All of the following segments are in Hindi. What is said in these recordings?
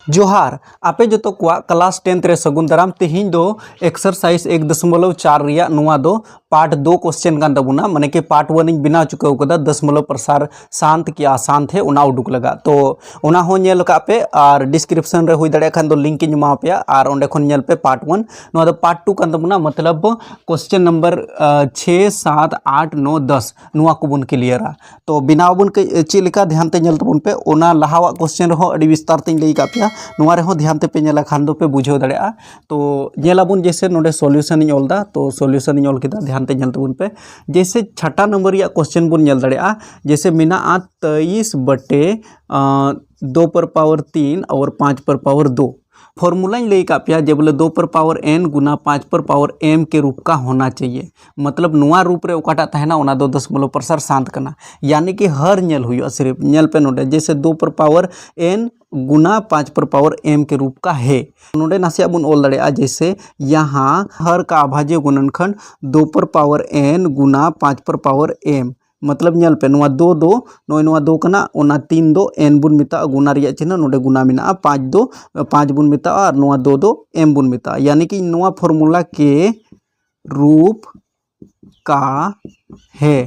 जोहार आपे जो क्लास 10 रे सगुन दाराम तेहिं दो एक्सरसाइज 1.4 रिया नुआ दो पार्ट 2 क्वेश्चन कान तबुना माने कि पार्ट 1 इन बिना चुकाव कदा 10 प्रसार शांत की आशांत है उना उडुक लगा तो उना हो नेल का पे और डिस्क्रिप्शन रे हुई दड़े खान दो लिंक इन मा पे और ओंडे खन नेल पे पार्ट 1 नुआ दो पार्ट 2 कान तबुना मतलब क्वेश्चन नंबर 6 7 8 9 10 नुआ को बुन क्लियरा तो बिना बुन के चिलिका ध्यान ते नेल तबुन पे ओना लहावा क्वेश्चन रो अडी विस्तार ते लई का पे नुआ रे हो ध्यान ते पे नेला खान दो पे बुझाव दड़ेया तो नेलाबुन जैसे नोडे सॉल्यूशन इन ओलदा तो सॉल्यूशन इन ओल केदा ध्यान ते नेल तबुन पे जैसे छठा नंबर या क्वेश्चन बुन नेल दड़ेया जैसे मिना 23 बटे 2 पर पावर 3 और 5 पर पावर 2 फॉर्मूला लई का पिया जे बोले 2 पर पावर n गुना 5 पर पावर m के रूप का होना चाहिए मतलब नुआ रूप रे ओकाटा तहना ओना दो 10 प्रसार शांत करना यानी कि हर नेल हुई सिर्फ नेल पे नोडे जैसे 2 पर पावर n गुना 5 पर पावर m के रूप का है नोडे नासिया बुन ओल दड़ेया जैसे यहाँ हर का अभाज्य गुणनखंड 2 पर पावर n गुना 5 पर पावर m मतलब नेल पे नुआ 2 2 नोय नुआ 2 कना ओना 3 2 n बुन मिता गुना रिया चिन्ह नोडे गुना मिना 5 2 5 बुन मिता और नुआ 2 2 m बुन मिता यानी कि नुआ फॉर्मूला के रूप का है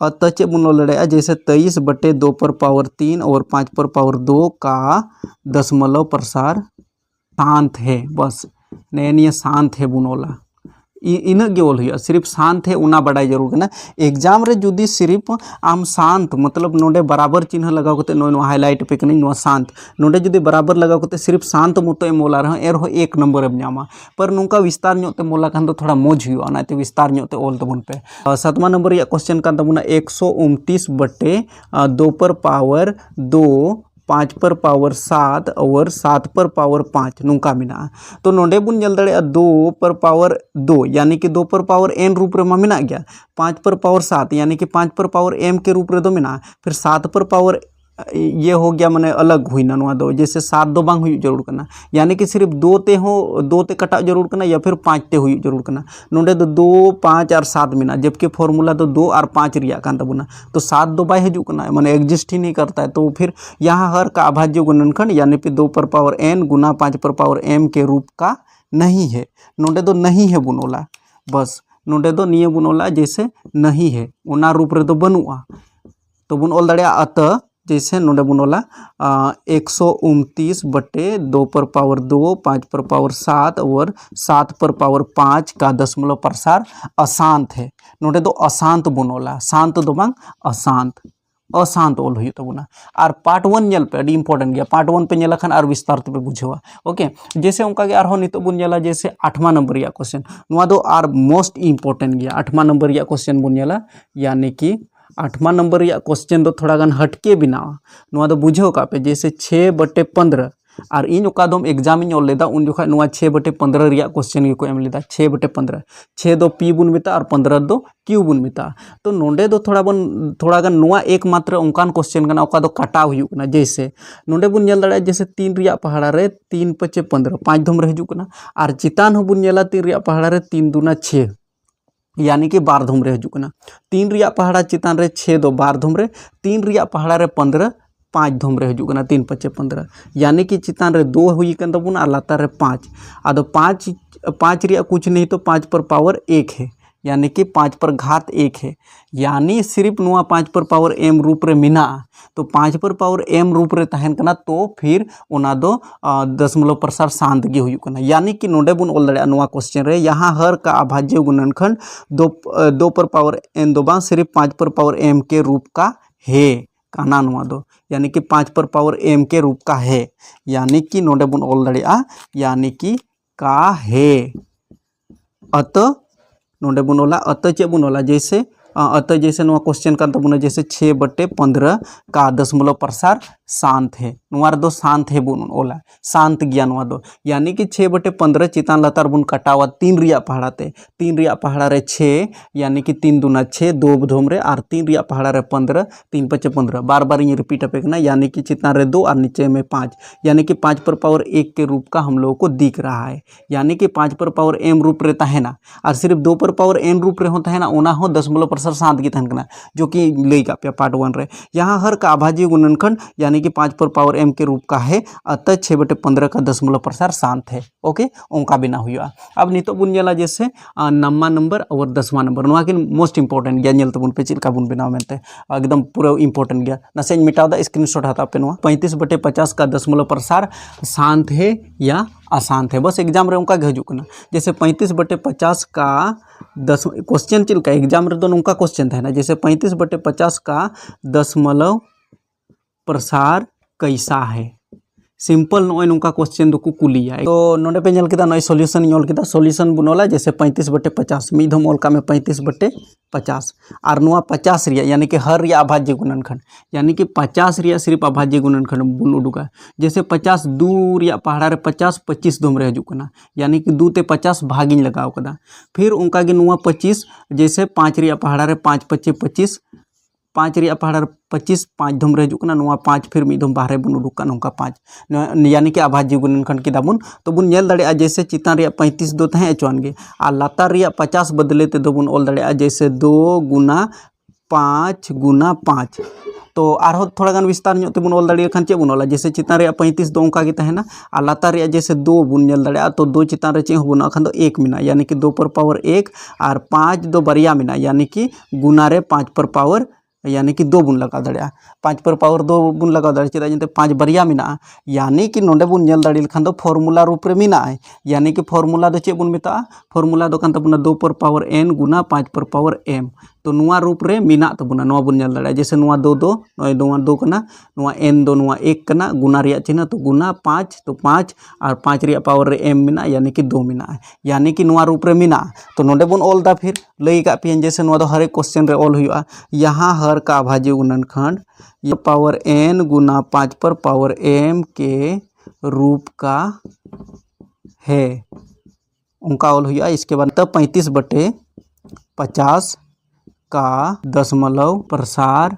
अतः चे बुन लड़ाया जैसे 23 बटे 2 पर पावर 3 और 5 पर पावर 2 का दशमलव प्रसार शांत है बस नया शांत है बुनोला इना गेवल हुआ सिर्फ शांत है उना बड़ा जरूर करना एग्जाम रे जुदी सिर्फ आम शांत मतलब नोडे बराबर चिन्ह लगा करते नो हाईलाइट पे कनी नो शांत नोडे जुदी बराबर लगा करते सिर्फ शांत मतो मोला रह एर हो एक नंबर एम नामा पर नुका विस्तार न्योते मोला खान तो थोड़ा मोज हुआ नाते विस्तार न्योते ओल तबुन पे 7वां नंबर या क्वेश्चन कान तबुना 129 बटे 2 पर पावर 2 5 पर पावर 7 और 7 पर पावर 5 नुका मिना तो नोडे बुन जल दड़े 2 पर पावर 2 यानी कि 2 पर पावर n रूप रे मा मिना गया 5 पर पावर 7 यानी कि 5 पर पावर m के रूप रे दो मिना फिर 7 पर पावर ये हो गया माने अलग हुई ना नुआ दो जैसे 7 दो बांग हुई जरूर करना यानी कि सिर्फ 2 ते हो 2 ते कटा जरूर करना या फिर 5 ते हुई जरूर करना नोडे तो 2 5 और 7 मिना जबकि फॉर्मूला तो 2 और 5 रिया कान तबुना तो 7 दो बाय हजू करना माने एग्जिस्ट ही नहीं करता है तो फिर यहाँ हर का अभाज्य गुणनखंड यानी कि 2 पर पावर n गुना 5 पर पावर m के रूप का नहीं है नोडे तो नहीं है बुनोला बस नोडे तो निये बुनोला जैसे नहीं है उना रूप रे तो बनुआ तो बुन ओल दड़िया अतः जैसे नोडे बुनोला 129 बटे 2 पर पावर 2 5 पर पावर 7 और 7 पर पावर 5 का दशमलव प्रसार अशांत है नोडे तो अशांत बुनोला शांत दो बांग अशांत अशांत ओल हुई तबुना और पार्ट 1 नेल पे अड़ी इंपॉर्टेंट गया पार्ट 1 पे नेला खान और विस्तार पे बुझेवा ओके जैसे उनका के आरो नितो बुन नेला जैसे 8वां नंबर या क्वेश्चन नुआ दो आर मोस्ट इंपॉर्टेंट गया 8वां नंबर या क्वेश्चन बुन नेला यानी कि 8वां नंबर या क्वेश्चन तो थोड़ा गन हटके बनावा नुआ दो बुझो का पे जैसे 6 बटे 15 और इन ओकादम एग्जाम इन ओल लेदा उन जोखा नुआ 6 बटे 15 रिया क्वेश्चन को एम लेदा 6 बटे 15 6 दो पी बुन मिता और 15 दो क्यू बुन मिता तो नोडे दो थोड़ा गन नुआ एकमात्र उनकान क्वेश्चन कना ओका दो काटा हुई कना जैसे नोडे बुन नेल दड़ा जैसे 3 रिया पहाड़ा रे 3 5 15 5 धम रे हजू कना और चितान हो बुन नेला 3 रिया पहाड़ा रे 3 दूना 6 यानी कि 12 धुम रे हजू कना 3 रिया पहाड़ा चितान रे 6 दो 12 धुम रे 3 रिया पहाड़ा रे 15 5 धुम रे हजू कना 3 5 15 यानी कि चितान रे 2 हुई कन तबुन और लातार रे 5 आदो 5 रिया कुछ नहीं तो 5 पर पावर 1 है यानी कि 5 पर घात 1 है यानी सिर्फ नुआ 5 पर पावर m रूप रे मिना तो 5 पर पावर m रूप रे तहन कना तो फिर ओना दो दशमलव प्रसार शांत गे हुई कना यानी कि नोडे बुन ओल दड़े नुआ क्वेश्चन रे यहाँ हर का अभाज्य गुणनखंड 2 पर पावर n दो बां सिर्फ 5 पर पावर m के रूप का है काना नुआ दो यानी कि 5 पर पावर m के रूप का है यानी कि नोडे बुन ओल दड़े यानी कि का है अतः नोडे बुनोला अतः चे बुनोला जैसे अतः जैसे नुआ क्वेश्चन का तबुना जैसे 6 बटे 15 का दशमलव प्रसार शांत है नुआर दो शांत है बुन ओला शांत गया नुआ दो यानी कि 6 बटे 15 चितान लतार बुन कटावा 3 रिया पहाड़ाते 3 रिया पहाड़ा रे 6 यानी कि 3 दूना 6 2 धोम रे और 3 रिया पहाड़ा रे 15 3 5 15 बार बार ये रिपीट अपेकना यानी कि चितान रे 2 और नीचे में 5 यानी कि 5 पर पावर 1 के रूप का हम लोगों को दिख रहा है यानी कि 5 पर पावर m रूप रहता है ना और सिर्फ 2 पर पावर n रूप रे होता है ना ओना हो दशमलव प्रसार शांत की तहन करना जो कि लेगा पार्ट 1 रे यहाँ हर का अभाज्य गुणनखंड यानी कि 5 पर पावर m के रूप का है, अतः 6/15 का दशमलव प्रसार शांत है। ओके, उनका बिना हुआ। अब नितो बुन नेला जैसे नम्मा नंबर और 10वां नंबर नोआ कि मोस्ट इंपोर्टेंट गया नेल तबुन पे चिलका बुन बनाव मेंते एकदम पूरा इंपोर्टेंट गया नासे मिटाव दा स्क्रीनशॉट हता पे नोआ 35/50 का दशमलव प्रसार शांत है या अशांत है। बस एग्जाम रे उनका हजू कना जैसे 35/50 का 10 क्वेश्चन चिलका एग्जाम रे दो उनका क्वेश्चन था ना जैसे 35/50 का दशमलव प्रसार कैसा है। सिंपल नॉय नुका क्वेश्चन दो कुलिया तो नोडे पे नल केदा नॉय सॉल्यूशन नल केदा सॉल्यूशन बुनोला जैसे 35/50 मिधम ओल का में 35/50 और नुआ 50 रिया यानी कि हर रिया अभाज्य गुणनखंड यानी कि 50 रिया सिर्फ अभाज्य गुणनखंड बुन उडुका जैसे 50 2 रिया पहाड़ा रे 50 25 दम रे हजू कना यानी कि 2 ते 50 भागिन लगाव कदा फिर उनका के नुआ 25 जैसे 5 रिया पहाड़ा रे 5 25 25 5 रिया पहाड़ा 25 5 धम रे हजूना नुआ 5 फिर मिधम बाहरे बन उडुका नौका 5 यानी कि अभाज्य गुणनखंड के दाबुन तो बुन नेल दड़े जैसे चितान रिया 35 दो तहे अचुआन गे और लातार रिया 50 बदले ते दो बुन ओल दड़े जैसे 2 गुना 5 गुना 5 तो आरो थोड़ा गान विस्तार ᱧᱚᱜ तेबुन ओल दड़े खान चे बुन ओला जैसे चितान रिया 35 दो उनका के तहेना और लातार रिया जैसे 2 बुन नेल दड़े तो 2 चितान रे चे बुन खान दो 1 मिना यानी कि 2 पर पावर 1 और 5 दो बरिया मिना यानी कि गुना रे 5 पर पावर यानी कि 2 बुन लगा दड़िया 5 पर पावर 2 बुन लगा दड़े चेदा जंते 5 बरिया मिना यानी कि नोंडे बुन नेल दड़िल खान दो फॉर्मूला रूप रे मिना यानी कि फॉर्मूला दो चे बुन मेता फॉर्मूला दो कान तबुना 2 पर पावर n गुना 5 पर पावर m तो नुआ रूप रे मिना तबुना नुआ बुन नेल दड़े जैसे नुआ 2 2 नोय नुआ 2 कना नुआ n दो नुआ 1 कना गुना रिया चिन्ह तो गुना 5 तो 5 और 5 रिया पावर रे m मिना यानी कि 2 मिना यानी कि नुआ रूप रे मिना तो नोंडे बुन ओल दा फिर लई का पियन जैसे नुआ दो हर एक क्वेश्चन रे ओल हुआ यहाँ हर का अभाज्य गुणनखंड ये पावर n गुना 5 पर पावर m के रूप का है उनका ओल हुआ। इसके बाद तब 35/50 का दशमलव प्रसार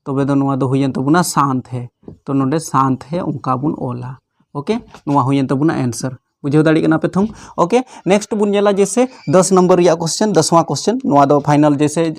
तो वे दोनों दो हुई तबुना शांत है तो नोडे शांत है उनका बुन ओला। ओके नुआ हुई तबुना आंसर बुझे दाड़ी कना पे थम। ओके नेक्स्ट बुन नेला जैसे 10 नंबर रिया क्वेश्चन 10वां क्वेश्चन नुआ दो फाइनल जैसे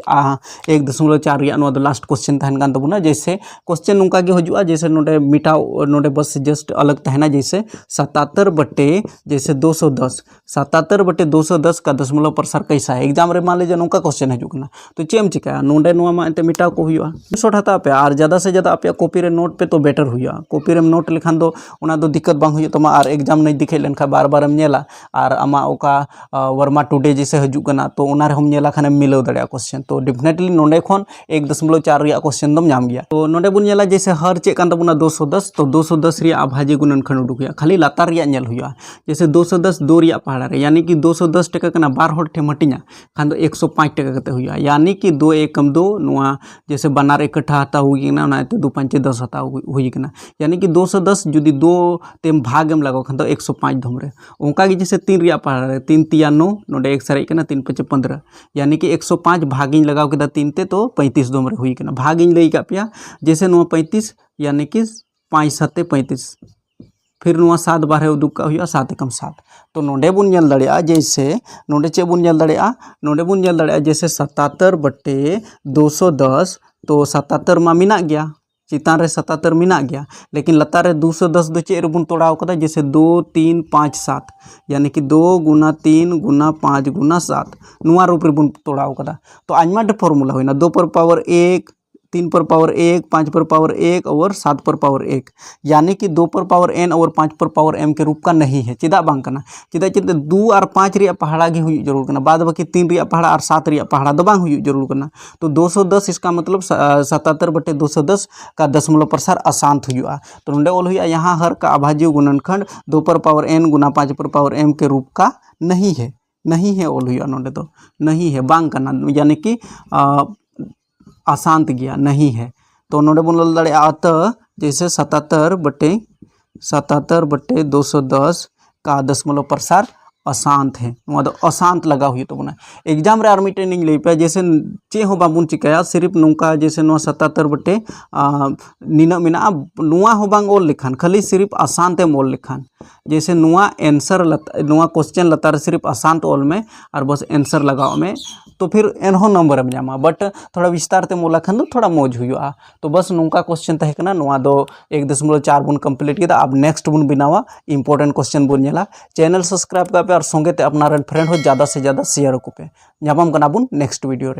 1.4 रिया नुआ दो लास्ट क्वेश्चन तहन कान तबुना जैसे क्वेश्चन नुका के हजुआ जैसे नोडे मिटाव नोडे बस जस्ट अलग तहना जैसे 77 बटे जैसे 210 77/210 का दशमलव प्रसार कैसा है। एग्जाम रे मान लीजिए नुका क्वेश्चन हजुकना तो चेम चिका नोडे नुआ मा एते मिटाव को हुआ शॉर्ट हता पे और ज्यादा से ज्यादा आपया कॉपी रे नोट पे तो बेटर हुआ कॉपी रे नोट लेखान दो उना दो दिक्कत बांग हुई तमा और एग्जाम नहीं दिखे लेन बार बार हम नेला और आमा ओका वर्मा टुडे जैसे हजूकना तो उनारे हम नेला खाने मिलाव दड़िया क्वेश्चन तो डेफिनेटली नोंडे खन 1.4 रिया क्वेश्चन दम नाम गया तो नोंडे बुन नेला जैसे हर चेक कान तबुना 210 तो 210 रिया अभाज्य गुणनखंड उडुक हुआ खाली लातार रिया नेल हुआ जैसे 210 2 रिया पहाड़ा रे यानी कि 210 टका कना बार हर ठे मटिया खान दो 105 टका कते हुआ यानी कि 2 एकम 2 नुआ जैसे बनार इकट्ठा हता हुई ना ना 2 5 10 हता हुई कना यानी कि 210 जुदी 2 तेम भाग एम लगाओ खान दो 105 धम रे उनका की जैसे 3 रिया पहाड़ा रे 3 तिया 9 नोडे 1 सराई कना 3 5 15 यानी कि 105 भागिन लगाओ केदा 3 ते तो 35 दम रे हुई कना भागिन लई का पिया जैसे नुआ 35 यानी कि 5 7 35 फिर नुआ 7 बारह उदुक का हुआ 7 एकम 7 तो नोडे बुन नेल दड़िया जैसे नोडे चे बुन नेल दड़िया नोडे बुन नेल दड़िया जैसे 77/210 तो 77 मा मिना गया चितान रे 77 मिना गया लेकिन लतार रे 210 दो चे बुन तोड़ाव कदा जैसे 2 3 5 7 यानी कि 2 गुना 3 गुना 5 गुना 7 नुआ रूप रे बुन तोड़ाव कदा तो आजमा डे फॉर्मूला होइना 2 पर पावर 1 3 पर पावर 1 5 पर पावर 1 और 7 पर पावर 1 यानी कि 2 पर पावर n और 5 पर पावर m के रूप का नहीं है चिदा बांग कना चिदा चिदा 2 और 5 रिया पहाड़ा गी हुई जरूर कना बाद बाकी 3 रिया पहाड़ा और 7 रिया पहाड़ा दो बांग हुई जरूर कना तो 210 इसका मतलब 77/210 का दशमलव प्रसार अशांत हुआ तो नोंडे ओल हुआ यहाँ हर का अभाज्य गुणनखंड 2 पर पावर n गुना 5 पर पावर m के रूप का नहीं है ओल हुआ नोंडे तो नहीं है बांग कना यानी कि अशांत गया नहीं है तो नोडे बुन लड़े अतः जैसे 77/210 का दशमलव प्रसार अशांत है तो अशांत लगा हुई तो बना एग्जाम रे आर्मी ट्रेनिंग ले पे जैसे चे हो बाबुन चिकाया सिर्फ नुका जैसे 77 नीना मिना नुआ हो बांग ओल लिखान खाली सिर्फ अशांत एम ओल लिखान जैसे नुआ आंसर नुआ क्वेश्चन लतार सिर्फ अशांत ओल में और बस आंसर लगाओ में तो फिर एनहो नंबर में जामा बट थोड़ा विस्तार ते मोला खान थोड़ा मौज हुआ। तो बस नौका क्वेश्चन तहकना नोआ दो 1.4 बन कंप्लीट किया। अब नेक्स्ट बन बनावा इंपोर्टेंट क्वेश्चन बन नेला। चैनल सब्सक्राइब कर पे और संगे ते अपना फ्रेंड हो ज़्यादा से ज़्यादा शेयर को पे। जापाम कना बुन नेक्स्ट वीडियो रे।